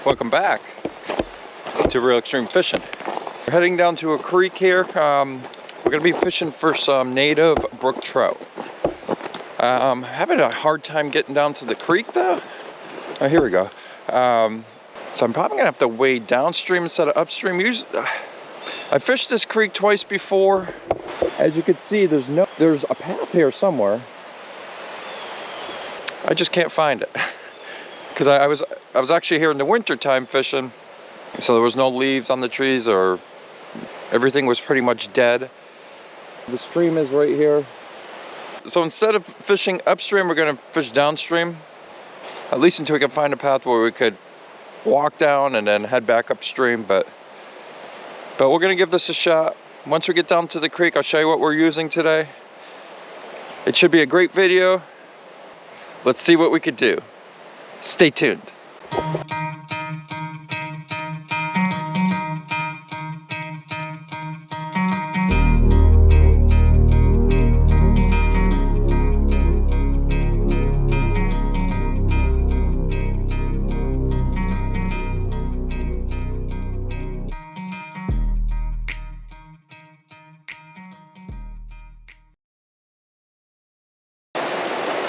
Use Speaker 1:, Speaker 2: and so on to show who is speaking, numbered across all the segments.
Speaker 1: Welcome back to Real Extreme Fishing. We're heading down to a creek here. We're gonna be fishing for some native brook trout. Having a hard time getting down to the creek though. Oh, here we go. So I'm probably gonna have to wade downstream instead of upstream. Usually, I fished this creek twice before. As you can see, there's a path here somewhere. I just can't find it. Because I was actually here in the winter time fishing, so there was no leaves on the trees, or everything was pretty much dead. The stream is right here. So instead of fishing upstream, we're gonna fish downstream, at least until we can find a path where we could walk down and then head back upstream. But we're gonna give this a shot. Once we get down to the creek, I'll show you what we're using today. It should be a great video. Let's see what we could do. Stay tuned.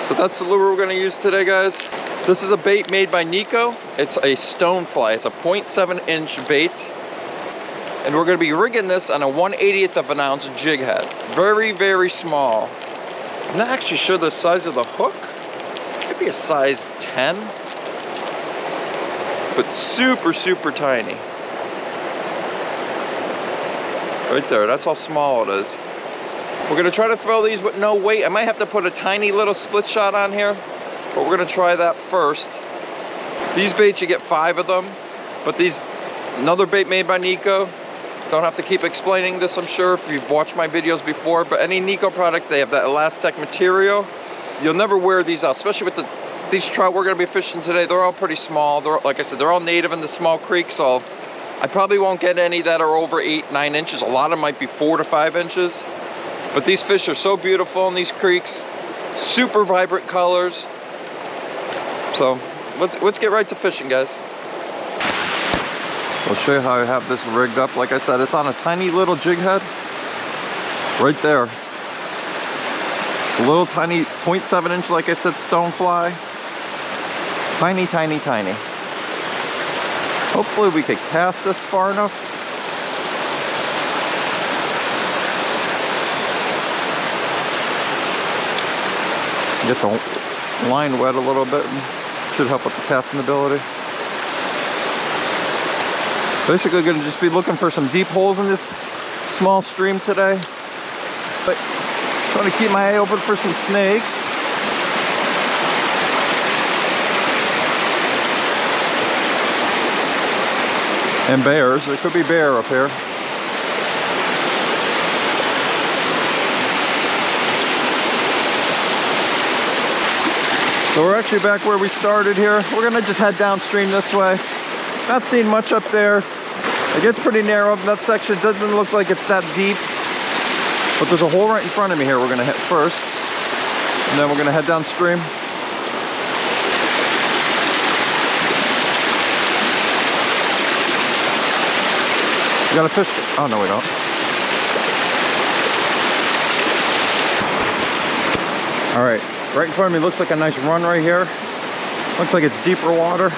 Speaker 1: So that's the lure we're going to use today, guys. This is a bait made by Nikko. It's a stone fly. It's a 0.7 inch bait. And we're going to be rigging this on a 1/80th of an ounce jig head. Very, very small. I'm not actually sure the size of the hook. Could be a size 10. But super, super tiny. Right there. That's how small it is. We're going to try to throw these with no weight. I might have to put a tiny little split shot on here, but we're going to try that first. These baits, you get 5 of them, but another bait made by Nikko. Don't have to keep explaining this, I'm sure, if you've watched my videos before, but any Nikko product, they have that Elastec material. You'll never wear these out, especially with these trout we're going to be fishing today. They're all pretty small. Like I said, they're all native in the small creek, so I probably won't get any that are over 8-9 inches. A lot of them might be 4 to 5 inches. But these fish are so beautiful in these creeks, super vibrant colors. So let's get right to fishing, guys. I'll show you how I have this rigged up. Like I said, it's on a tiny little jig head right there. It's a little tiny 0.7 inch, like I said, stone fly. Tiny, tiny, tiny. Hopefully we could cast this far enough. Get the line wet a little bit, and should help with the casting ability. Basically going to just be looking for some deep holes in this small stream today, but trying to keep my eye open for some snakes. And bears. There could be bear up here. So we're actually back where we started here. We're gonna just head downstream this way. Not seeing much up there. It gets pretty narrow. That section doesn't look like it's that deep. But there's a hole right in front of me here we're gonna hit first. And then we're gonna head downstream. We got a fish. Oh, no, we don't. All right. Right in front of me looks like a nice run right here. Looks like it's deeper water.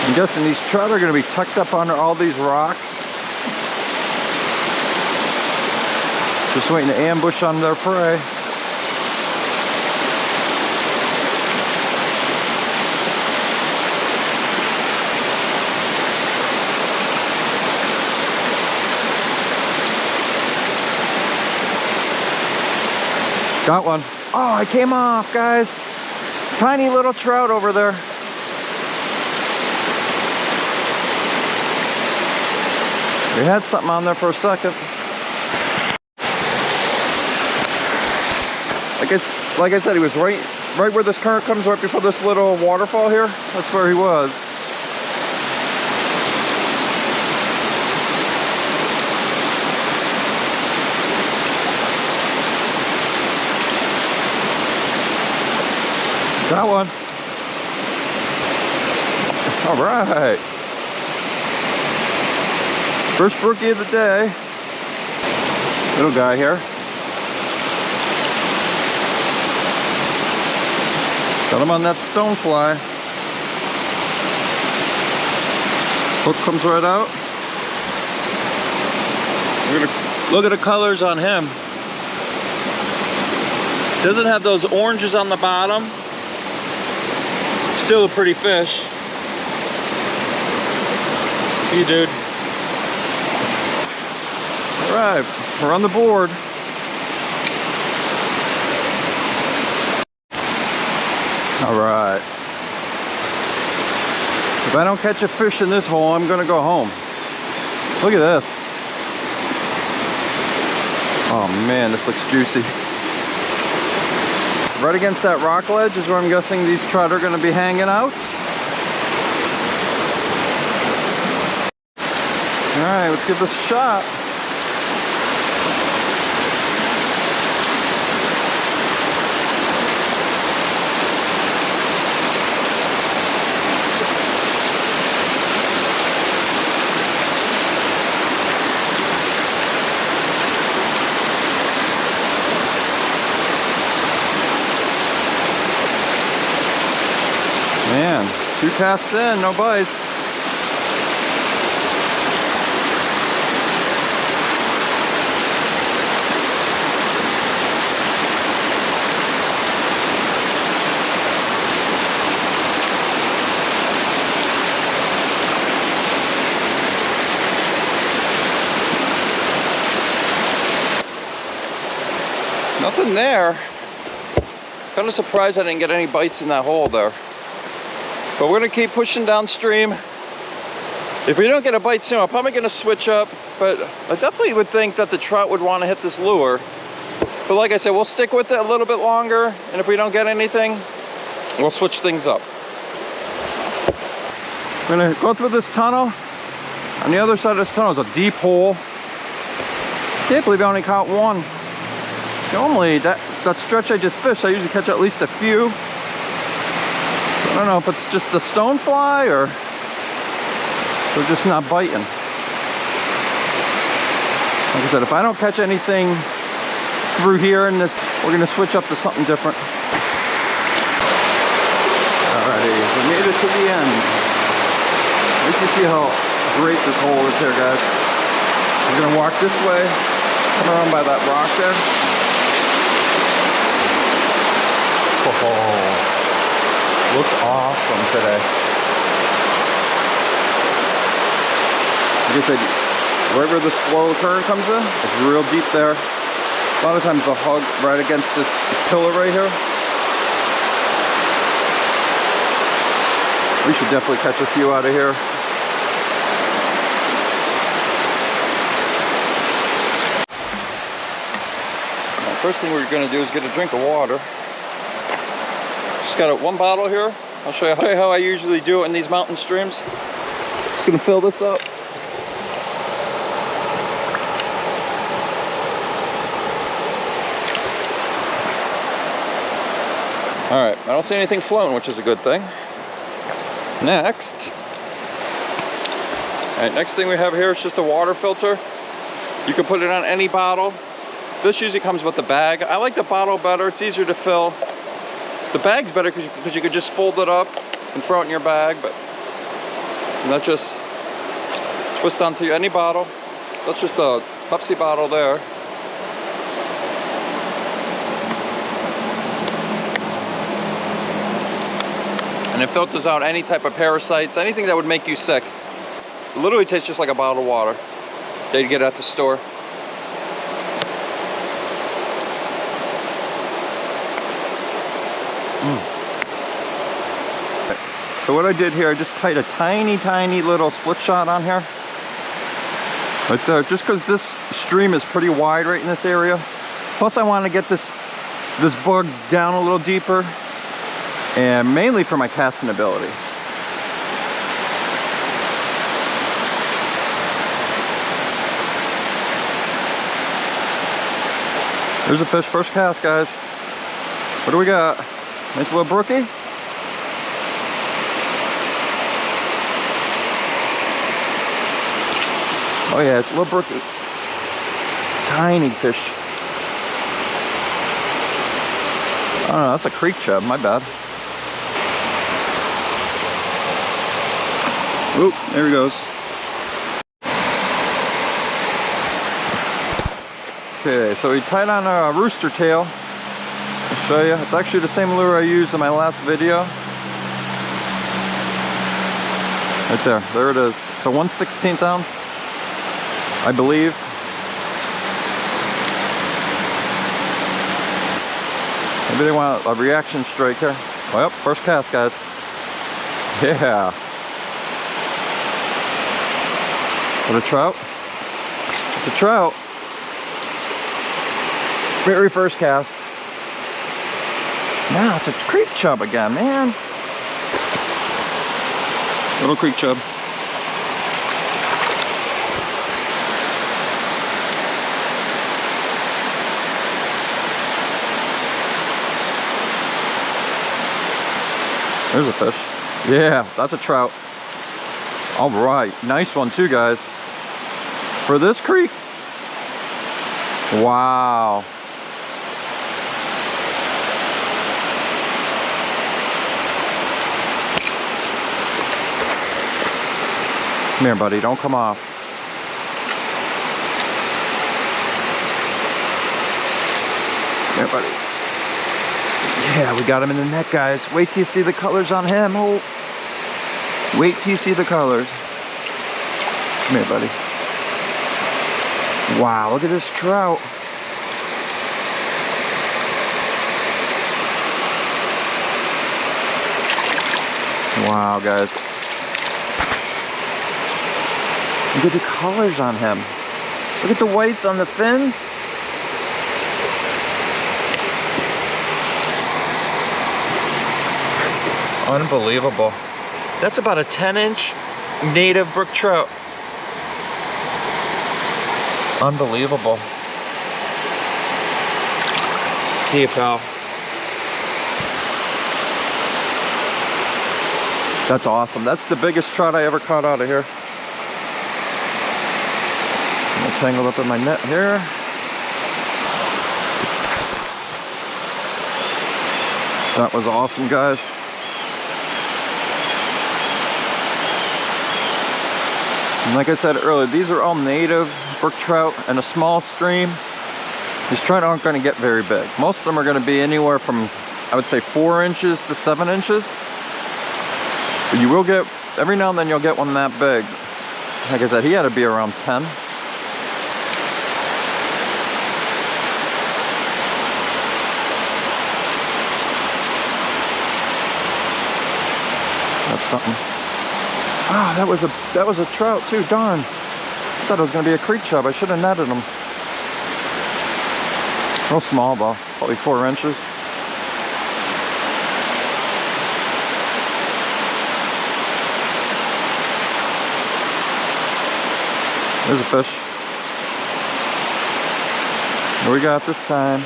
Speaker 1: I'm guessing these trout are going to be tucked up under all these rocks. Just waiting to ambush on their prey. Got one. Oh, I came off, guys. Tiny little trout over there. We had something on there for a second. Like I said, he was right where this current comes, right before this little waterfall here. That's where he was. Got one. All right. First brookie of the day. Little guy here. Got him on that stonefly. Hook comes right out. We're gonna look at the colors on him. Doesn't have those oranges on the bottom. Still a pretty fish. See you, dude. All right, we're on the board. All right. If I don't catch a fish in this hole, I'm gonna go home. Look at this. Oh man, this looks juicy. Right against that rock ledge is where I'm guessing these trout are gonna be hanging out. All right, let's give this a shot. Man, 2 casts in, no bites. Nothing there. Kind of surprised I didn't get any bites in that hole there. But we're gonna keep pushing downstream. If we don't get a bite soon, I'm probably gonna switch up, but I definitely would think that the trout would wanna hit this lure. But like I said, we'll stick with it a little bit longer, and if we don't get anything, we'll switch things up. I'm gonna go through this tunnel. On the other side of this tunnel is a deep hole. Can't believe I only caught one. Normally, that stretch I just fished, I usually catch at least a few. I don't know if it's just the stonefly or they're just not biting. Like I said, if I don't catch anything through here in this, we're gonna switch up to something different. Alrighty, we made it to the end. You can see how great this hole is here, guys. We're gonna walk this way, come around by that rock there. Oh. Looks awesome today. Like I said, wherever the slow turn comes in, it's real deep there. A lot of times they'll hug right against this pillar right here. We should definitely catch a few out of here. Well, first thing we're going to do is get a drink of water. Just got one bottle here. I'll show you how I usually do it in these mountain streams. Just gonna fill this up. All right, I don't see anything floating, which is a good thing. Next. All right, next thing we have here is just a water filter. You can put it on any bottle. This usually comes with the bag. I like the bottle better, it's easier to fill. The bag's better because you could just fold it up and throw it in your bag, but that just twist onto any bottle. That's just a Pepsi bottle there. And it filters out any type of parasites, anything that would make you sick. It literally tastes just like a bottle of water that you get at the store. So what I did here, I just tied a tiny little split shot on here. Right there, just because this stream is pretty wide right in this area. Plus I want to get this bug down a little deeper, and mainly for my casting ability. There's a fish, first cast, guys. What do we got? Nice little brookie. Oh yeah, it's a little brook. Tiny fish. Oh no, that's a creek chub, my bad. Oop, there he goes. Okay, so he tied on a rooster tail. I'll show you. It's actually the same lure I used in my last video. Right there, there it is. It's a 1/16 ounce, I believe. Maybe they want a reaction strike here. Well, first cast, guys. Yeah. What a trout? It's a trout. Very first cast. Now it's a creek chub again, man. Little creek chub. There's a fish. Yeah, that's a trout. All right, nice one too, guys. For this creek. Wow. Come here, buddy, don't come off. Come here, buddy. Yeah, we got him in the net, guys. Wait till you see the colors on him. Oh. Wait till you see the colors. Come here, buddy. Wow, look at this trout. Wow, guys. Look at the colors on him. Look at the whites on the fins. Unbelievable. That's about a 10-inch native brook trout. Unbelievable. See you, pal. That's awesome. That's the biggest trout I ever caught out of here. I'm tangled up in my net here. That was awesome, guys. And like I said earlier, these are all native brook trout in a small stream. These trout aren't going to get very big. Most of them are going to be anywhere from, I would say, 4 inches to 7 inches. But you will get, every now and then you'll get one that big. Like I said, he had to be around 10. That's something. Ah, that was a trout too, darn. I thought it was gonna be a creek chub. I should have netted him. Real small though, probably 4 inches. There's a fish. What we got this time?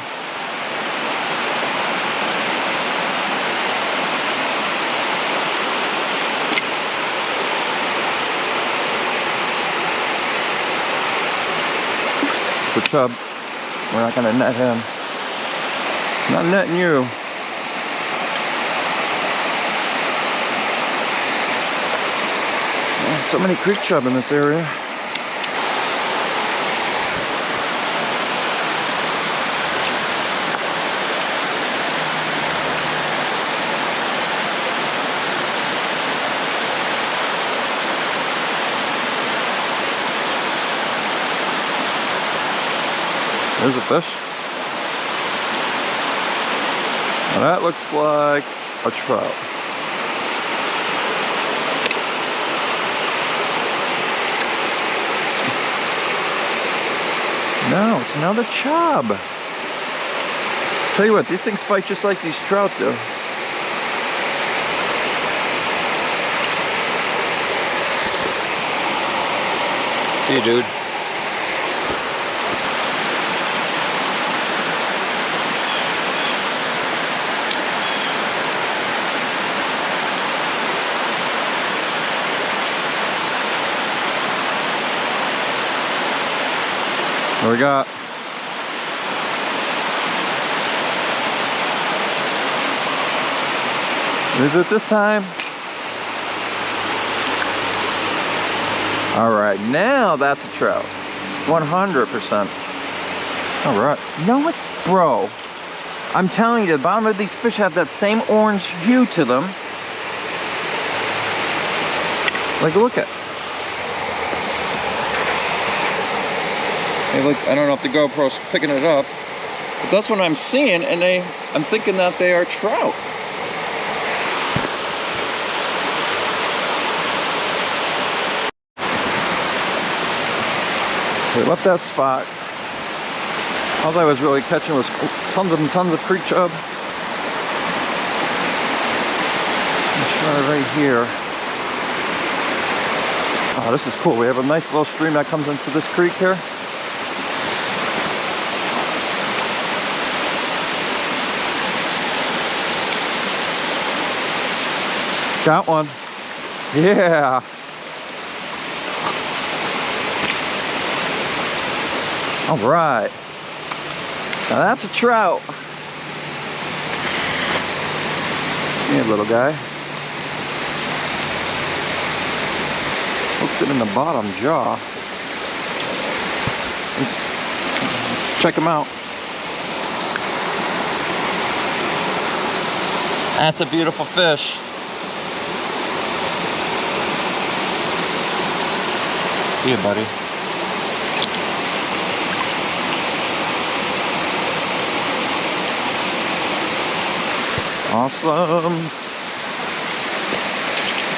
Speaker 1: The chub. We're not gonna net him. Not netting you. Man, so many creek chub in this area. There's a fish. Now that looks like a trout. No, it's another chub. Tell you what, these things fight just like these trout do. See you, dude. What we got? Is it this time? All right, now that's a trout. 100%. All right. No, it's, bro. I'm telling you, the bottom of these fish have that same orange hue to them. Like, look at. Hey, look, I don't know if the GoPro's picking it up, but that's what I'm seeing, and I'm thinking that they are trout. We left that spot. All I was really catching was tons and tons of creek chub. Let's try right here. Oh, this is cool. We have a nice little stream that comes into this creek here. Got one. Yeah. All right. Now that's a trout. Here, little guy. Hooked it in the bottom jaw. Let's check him out. That's a beautiful fish. See you, buddy. Awesome.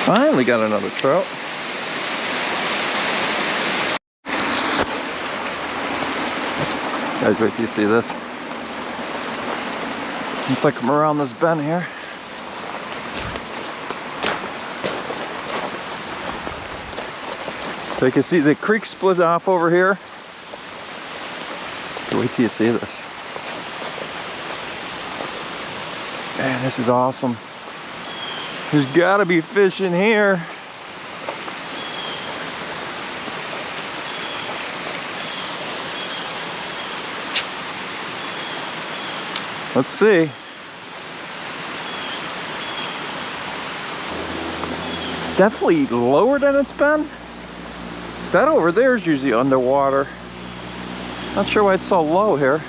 Speaker 1: Finally got another trout. Guys, wait till you see this. Once I come around this bend here. So you can see the creek split off over here. Wait till you see this. Man, this is awesome. There's gotta be fish in here. Let's see. It's definitely lower than it's been. That over there is usually underwater. Not sure why it's so low here.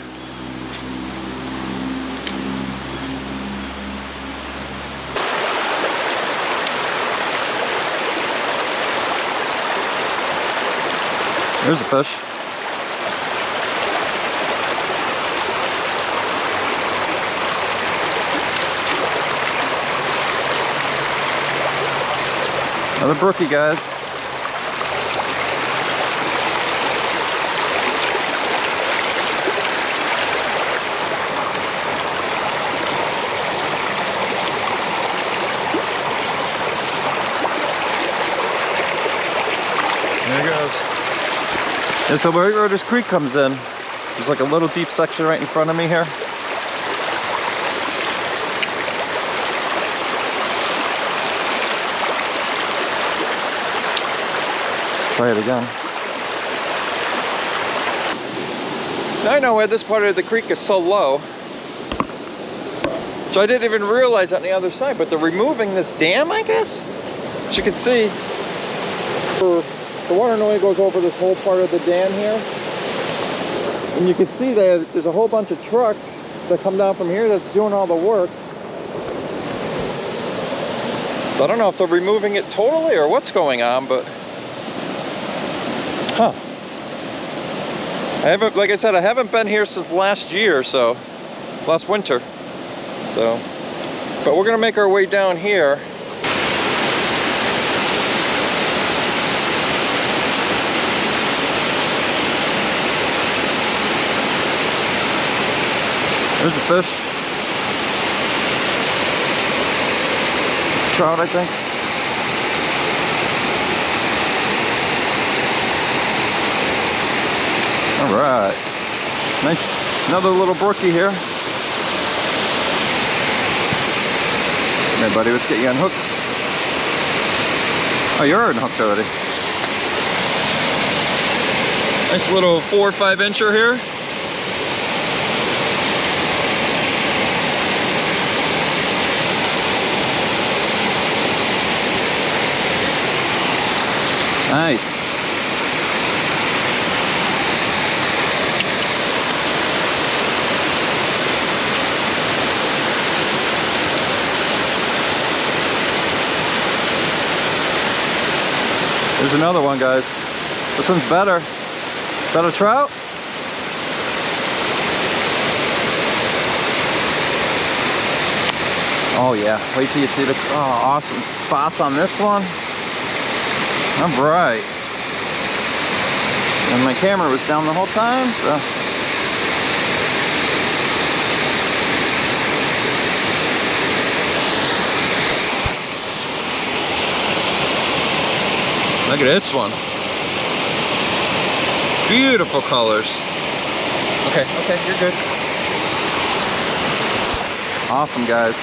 Speaker 1: There's a fish. Another brookie, guys. There he goes. And so right where this creek comes in, there's like a little deep section right in front of me here. Try it again. Now I know why this part of the creek is so low. So I didn't even realize on the other side, but they're removing this dam, I guess? As you can see, the water normally goes over this whole part of the dam here. And you can see that there's a whole bunch of trucks that come down from here that's doing all the work. So I don't know if they're removing it totally or what's going on, but huh. I haven't, like I said, I haven't been here since last year, so last winter. So, but we're gonna make our way down here. There's a fish. Trout, I think. All right. Nice. Another little brookie here. Come here, buddy. Let's get you unhooked. Oh, you're unhooked already. Nice little 4 or 5 incher here. Nice. There's another one, guys. This one's better. Is that a trout? Oh yeah, wait till you see the awesome spots on this one. All right. And my camera was down the whole time, so. Look at this one. Beautiful colors. Okay, you're good. Awesome, guys.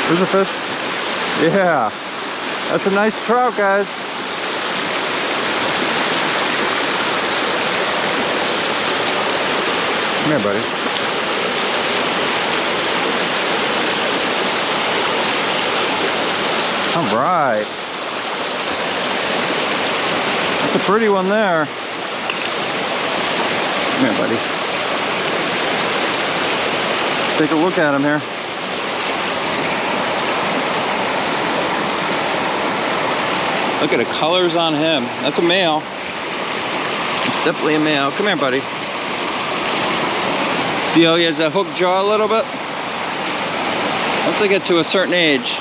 Speaker 1: There's a fish. Yeah, that's a nice trout, guys. Come here, buddy. All right. That's a pretty one there. Come here, buddy. Let's take a look at him here. Look at the colors on him. That's a male. It's definitely a male. Come here, buddy. See how he has that hook jaw a little bit? Once they get to a certain age.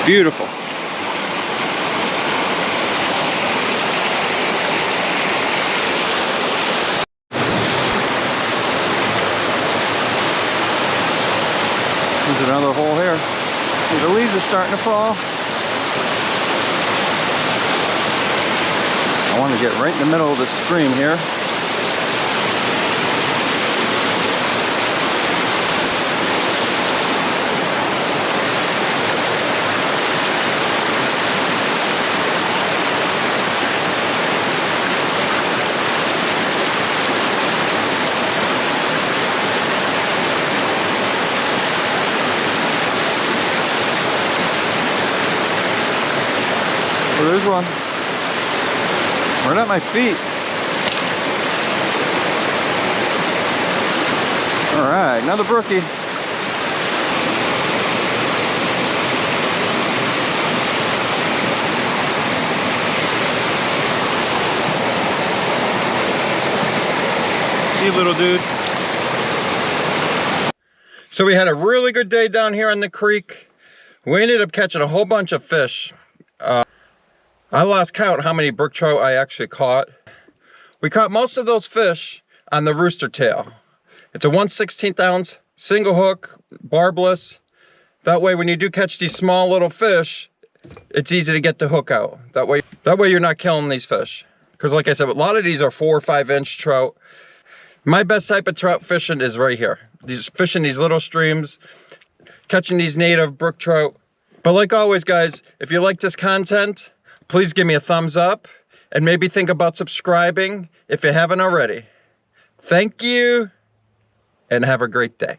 Speaker 1: Beautiful. There's another hole here. See, the leaves are starting to fall. I want to get right in the middle of the stream here. Oh, there's one. Right at my feet. All right, another brookie. See you, little dude. So we had a really good day down here on the creek. We ended up catching a whole bunch of fish. I lost count how many brook trout I actually caught. We caught most of those fish on the rooster tail. It's a 1/16 ounce single hook, barbless. That way when you do catch these small little fish, it's easy to get the hook out. That way you're not killing these fish. Because like I said, a lot of these are 4 or 5 inch trout. My best type of trout fishing is right here. Fishing these little streams, catching these native brook trout. But like always, guys, if you like this content, please give me a thumbs up and maybe think about subscribing if you haven't already. Thank you and have a great day.